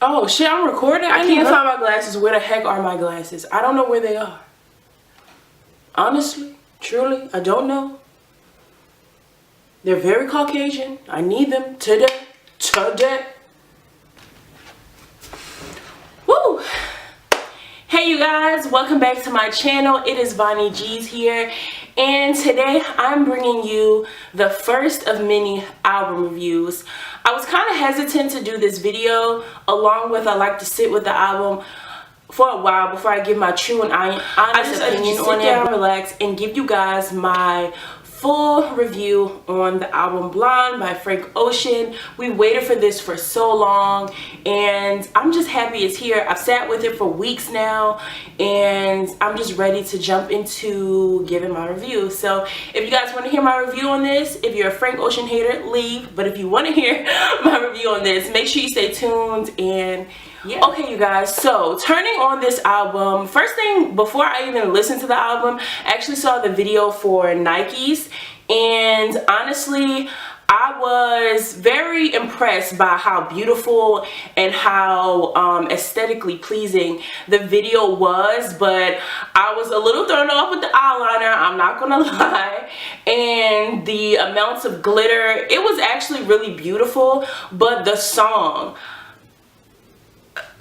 Oh shit, I'm recording? I can't find my glasses. Where the heck are my glasses? I don't know where they are. Honestly, truly, I don't know. They're very Caucasian. I need them today. Today. Woo! Hey you guys, welcome back to my channel. It is vonniegeez here, and today I'm bringing you the first of many album reviews. I was kind of hesitant to do this video, along with I like to sit with the album for a while before I give my true and honest opinion on it, relax, and give you guys my full review on the album Blonde by Frank Ocean. We waited for this for so long, and I'm just happy it's here. I've sat with it for weeks now, and I'm just ready to jump into giving my review. So if you guys want to hear my review on this, if you're a Frank Ocean hater, leave. But if you want to hear my review on this, make sure you stay tuned. And yeah. Okay you guys, so turning on this album, first thing, before I even listened to the album, I actually saw the video for Nikes, and honestly I was very impressed by how beautiful and how aesthetically pleasing the video was, but I was a little thrown off with the eyeliner, I'm not gonna lie, and the amounts of glitter. It was actually really beautiful, but the song,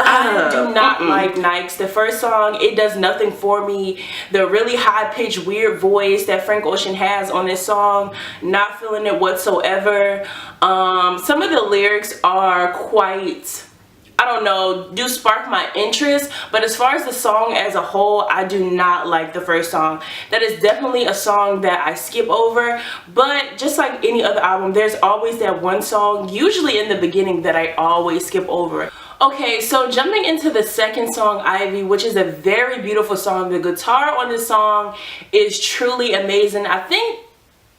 I do not like Nikes. The first song, it does nothing for me. The really high-pitched, weird voice that Frank Ocean has on this song, not feeling it whatsoever. Some of the lyrics are quite, I don't know, do spark my interest, but as far as the song as a whole, I do not like the first song. That is definitely a song that I skip over, but just like any other album, there's always that one song, usually in the beginning, that I always skip over. Okay, so jumping into the second song, Ivy, which is a very beautiful song. The guitar on this song is truly amazing. I think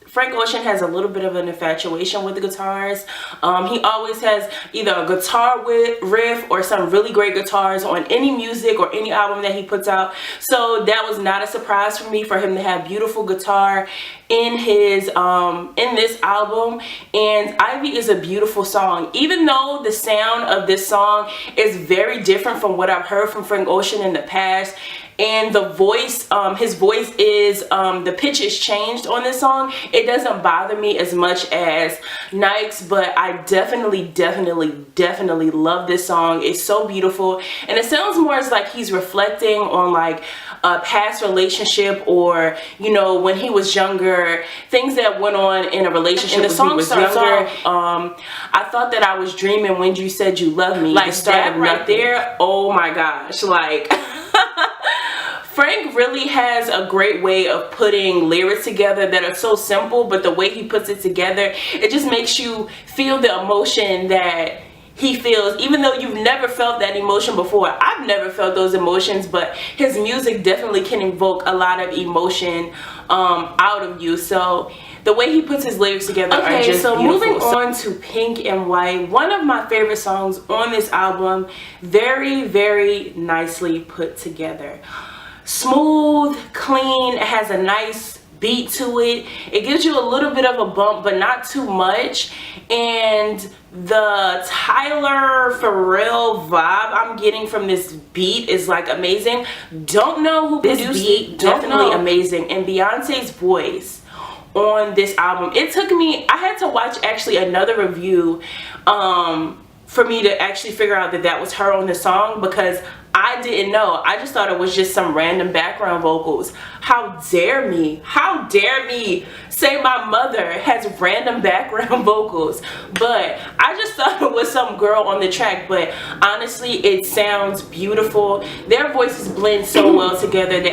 Frank Ocean has a little bit of an infatuation with the guitars. He always has either a guitar riff or some really great guitars on any music or any album that he puts out. So that was not a surprise for me for him to have beautiful guitar in his in this album. And Ivy is a beautiful song, even though the sound of this song is very different from what I've heard from Frank Ocean in the past. And the voice, his voice is, the pitch is changed on this song. It doesn't bother me as much as Nikes, but I definitely love this song. It's so beautiful, and it sounds more as like he's reflecting on like a past relationship, or you know, when he was younger, things that went on in a relationship. And the song starts off, I thought that I was dreaming when you said you loved me. Like that right there, oh my gosh, like Frank really has a great way of putting lyrics together that are so simple, but the way he puts it together, it just makes you feel the emotion that he feels, even though you've never felt that emotion before. I've never felt those emotions, but his music definitely can evoke a lot of emotion out of you. So the way he puts his lyrics together are just beautiful. Moving on to Pink and White, one of my favorite songs on this album, very nicely put together. Smooth, clean, it has a nice beat to it. It gives you a little bit of a bump, but not too much. And the Tyler Burrell vibe I'm getting from this beat is like amazing. Don't know who produced it, definitely amazing. And Beyonce's voice on this album, it took me, I had to watch actually another review for me to actually figure out that that was her on the song, because I didn't know. I just thought it was just some random background vocals. How dare me say my mother has random background vocals, but I just thought it was some girl on the track. But honestly, it sounds beautiful. Their voices blend so well together.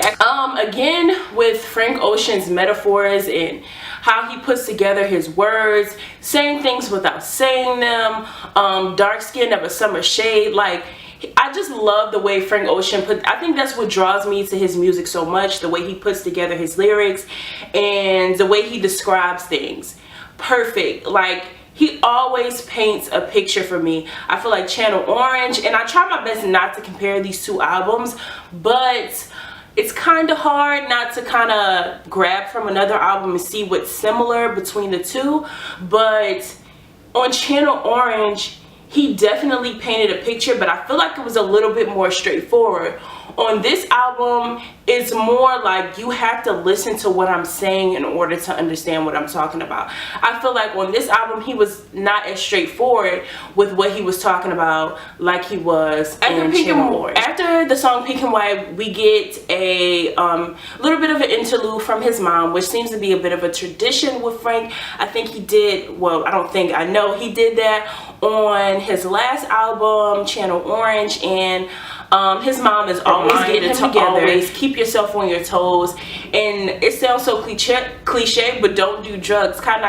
Again, with Frank Ocean's metaphors and how he puts together his words, saying things without saying them, dark skin of a summer shade, like I just love the way Frank Ocean I think that's what draws me to his music so much, the way he puts together his lyrics and the way he describes things. Perfect. Like, he always paints a picture for me. I feel like Channel Orange, and I try my best not to compare these two albums, but it's kind of hard not to kind of grab from another album and see what's similar between the two. But on Channel Orange, he definitely painted a picture, but I feel like it was a little bit more straightforward. On this album, it's more like you have to listen to what I'm saying in order to understand what I'm talking about. I feel like on this album, he was not as straightforward with what he was talking about like he was in Channel Orange. After the song Pink and White, we get a little bit of an interlude from his mom, which seems to be a bit of a tradition with Frank. I think he did, well, I don't think, I know he did that on his last album, Channel Orange, and his mom is always getting him together. Always keep yourself on your toes, and it sounds so cliche, but don't do drugs. Try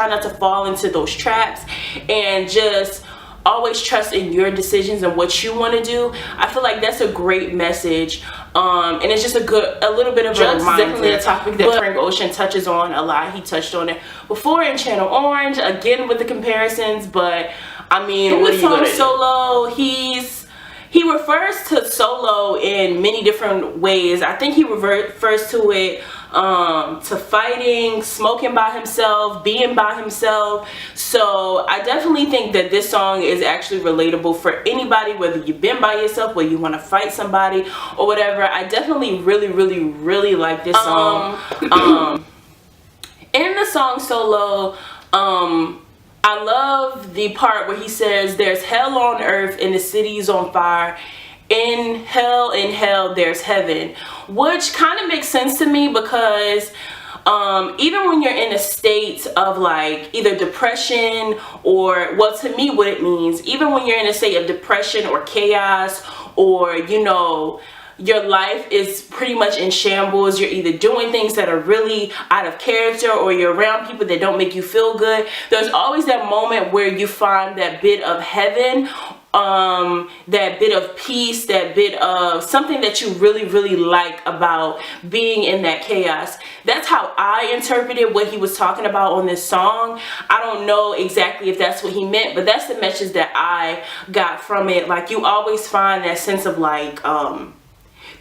not to fall into those traps, and just always trust in your decisions and what you want to do. I feel like that's a great message, and it's just a little bit of a reminder. Definitely a topic that Frank Ocean touches on a lot. He touched on it before in Channel Orange, again with the comparisons, but I mean, what are you gonna do? Solo, he refers to solo in many different ways. I think he refers to it to fighting, smoking by himself, being by himself. So I definitely think that this song is actually relatable for anybody, whether you've been by yourself, whether you want to fight somebody or whatever. I definitely really like this song. In the song Solo, I love the part where he says, there's hell on earth and the city's on fire. In hell, there's heaven. Which kind of makes sense to me, because even when you're in a state of like either depression or, well, to me what it means, even when you're in a state of depression or chaos, or, you know, your life is pretty much in shambles, you're either doing things that are really out of character or you're around people that don't make you feel good, there's always that moment where you find that bit of heaven, that bit of peace, that bit of something that you really like about being in that chaos. That's how I interpreted what he was talking about on this song. I don't know exactly if that's what he meant, but that's the message that I got from it. Like, you always find that sense of like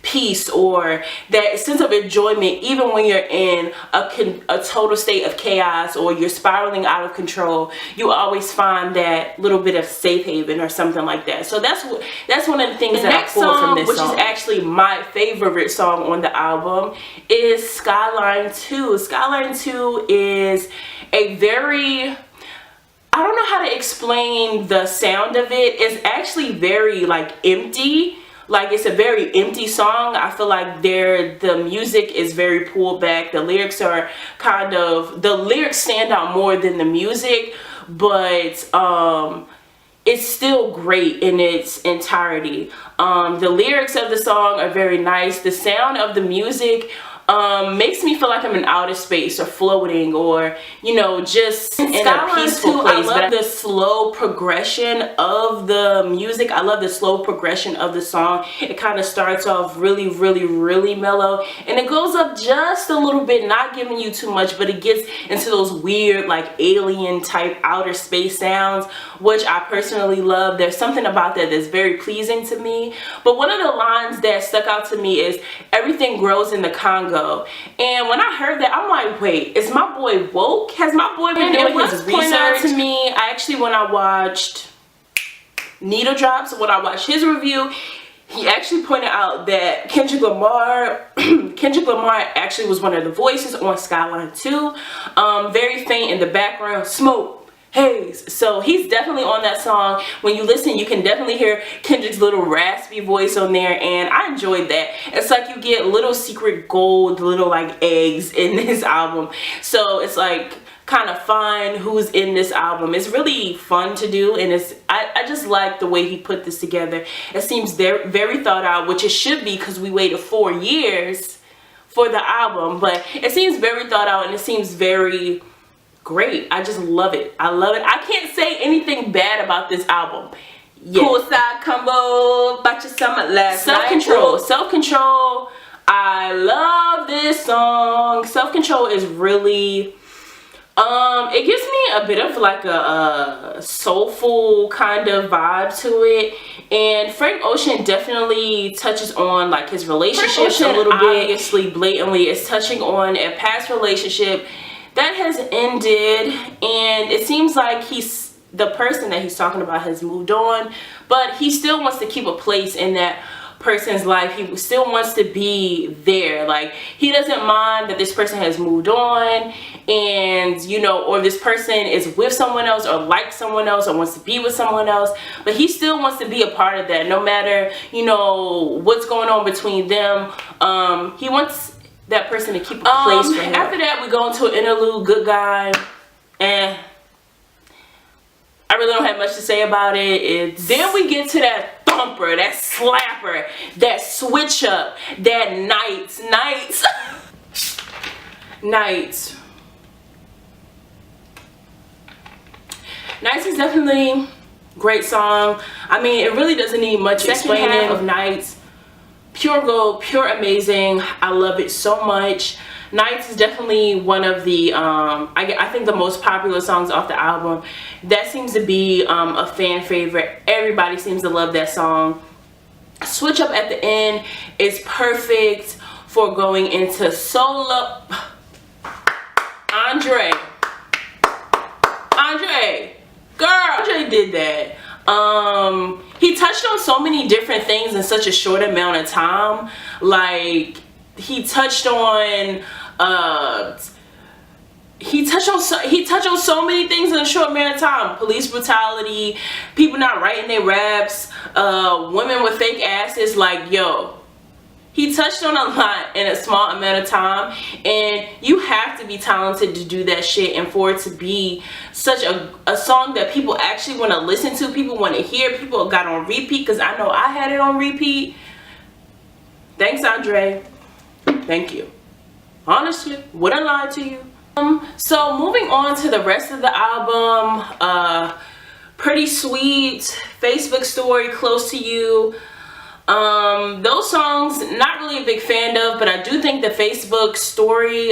peace, or that sense of enjoyment, even when you're in a total state of chaos or you're spiraling out of control. You always find that little bit of safe haven or something like that. So that's one of the things that I pulled from this song, which is actually my favorite song on the album, is Skyline 2. Skyline 2 is a very, I don't know how to explain the sound of it. It's actually very like empty. Like, it's a very empty song. I feel like the music is very pulled back. The lyrics are the lyrics stand out more than the music, but it's still great in its entirety. The lyrics of the song are very nice. The sound of the music makes me feel like I'm in outer space or floating, or, you know, just in a peaceful place. I love the slow progression of the music. I love the slow progression of the song. It kind of starts off really mellow, and it goes up just a little bit, not giving you too much, but it gets into those weird like alien type outer space sounds, which I personally love. There's something about that that's very pleasing to me. But one of the lines that stuck out to me is, everything grows in the Congo. And when I heard that, I'm like, wait, is my boy woke? Has my boy been doing his research? To me, I actually, when I watched Needle Drops, when I watched his review, he actually pointed out that Kendrick Lamar actually was one of the voices on Skyline 2. Very faint in the background, smoke, haze. So he's definitely on that song. When you listen, you can definitely hear Kendrick's little raspy voice on there, and I enjoyed that. It's like you get little secret gold, little like eggs in this album. So it's like kind of fun who's in this album. It's really fun to do, and I just like the way he put this together. It seems very thought out, which it should be, because we waited 4 years for the album, but it seems very thought out, and it seems very great. I just love it. I love it. I can't say anything bad about this album. Yeah. Poolside combo, about your summer last Self-Control. Self-Control. I love this song. Self-Control is really, it gives me a bit of like a soulful kind of vibe to it. And Frank Ocean definitely touches on like his relationships a little bit. Obviously, blatantly is touching on a past relationship that has ended, and it seems like he's the person that he's talking about has moved on, but he still wants to keep a place in that person's life. He still wants to be there. Like, he doesn't mind that this person has moved on, and you know, or this person is with someone else or likes someone else or wants to be with someone else, but he still wants to be a part of that, no matter, you know, what's going on between them. He wants that person to keep a place for him. After that, we go into an interlude, Good Guy, and I really don't have much to say about it. Then we get to that thumper, that slapper, that switch up, that nights. Nights is definitely a great song. I mean, it really doesn't need much explaining. Second half of Nights, pure gold, pure amazing. I love it so much. Nights is definitely one of the I think the most popular songs off the album. That seems to be a fan favorite. Everybody seems to love that song. Switch up at the end is perfect for going into solo. Andre, girl, Andre did that. He touched on so many different things in such a short amount of time. Like, he touched on so many things in a short amount of time. Police brutality, people not writing their raps, women with fake asses. Like, yo, he touched on a lot in a small amount of time, and you have to be talented to do that shit, and for it to be such a song that people actually want to listen to, people want to hear, people got on repeat, because I know I had it on repeat. Thanks, Andre. Thank you. Honestly, wouldn't lie to you. So moving on to the rest of the album, Pretty Sweet, Facebook Story, Close to You. Those songs, not really a big fan of, but I do think the Facebook Story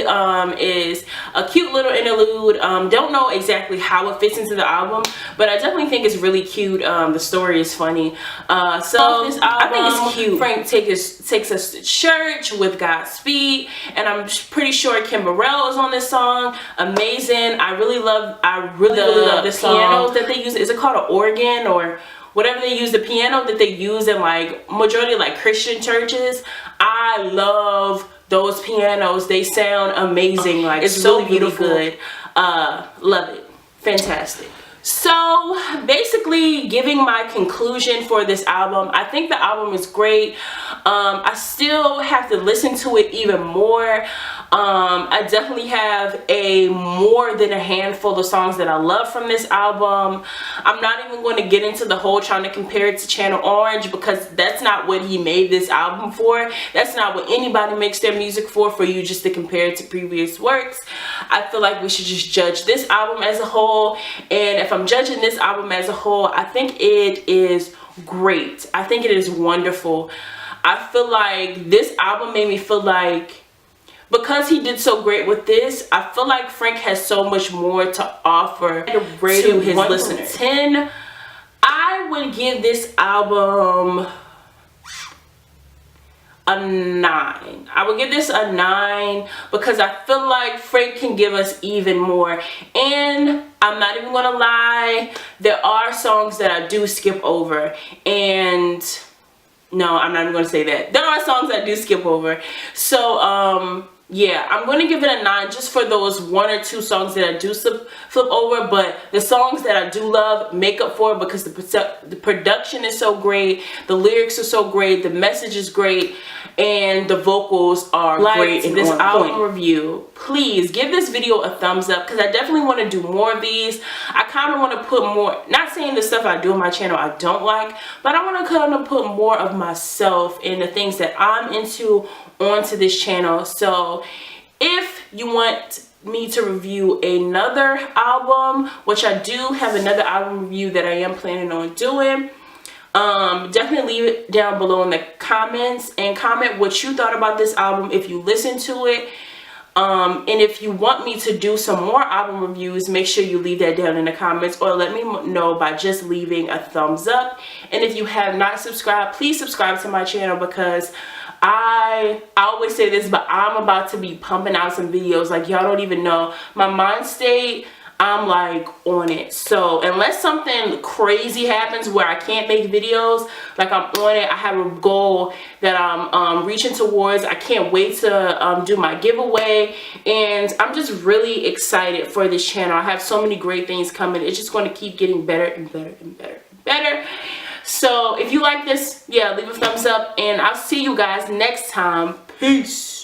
is a cute little interlude. Don't know exactly how it fits into the album, but I definitely think it's really cute. The story is funny. So this album, I think it's cute. Frank takes us to church with Godspeed, and I'm pretty sure Burrell is on this song. Amazing. I really love this song. Pianos that they use. Is it called an organ or whatever they use, the piano that they use in like majority of like Christian churches? I love those pianos. They sound amazing. Like, it's so really beautiful. Good. Love it. Fantastic. So basically, giving my conclusion for this album, I think the album is great. I still have to listen to it even more. I definitely have more than a handful of songs that I love from this album. I'm not even going to get into the whole trying to compare it to Channel Orange, because that's not what he made this album for. That's not what anybody makes their music for you just to compare it to previous works. I feel like we should just judge this album as a whole, and if I'm judging this album as a whole, I think it is great. I think it is wonderful. I feel like this album made me feel like, because he did so great with this, I feel like Frank has so much more to offer to his listeners. 10, I would give this album a 9. I would give this a 9 because I feel like Frank can give us even more. And I'm not even gonna lie, there are songs that I do skip over, and no, I'm not even gonna say that. There are songs I do skip over. So yeah, I'm going to give it a 9 just for those 1 or 2 songs that I do flip over, but the songs that I do love make up for it because the production is so great, the lyrics are so great, the message is great, and the vocals are great. In this album review, please give this video a thumbs up because I definitely want to do more of these. I kind of want to put more, not saying the stuff I do on my channel I don't like, but I want to kind of put more of myself and the things that I'm into onto this channel. So if you want me to review another album, which I do have another album review that I am planning on doing, definitely leave it down below in the comments and comment what you thought about this album if you listened to it. And if you want me to do some more album reviews, make sure you leave that down in the comments, or let me know by just leaving a thumbs up. And if you have not subscribed, please subscribe to my channel because I always say this, but I'm about to be pumping out some videos like y'all don't even know. My mind state, I'm like on it. So unless something crazy happens where I can't make videos, like I'm on it. I have a goal that I'm reaching towards. I can't wait to do my giveaway, and I'm just really excited for this channel. I have so many great things coming. It's just going to keep getting better and better and better and better. So if you like this, yeah, leave a thumbs up, and I'll see you guys next time. Peace.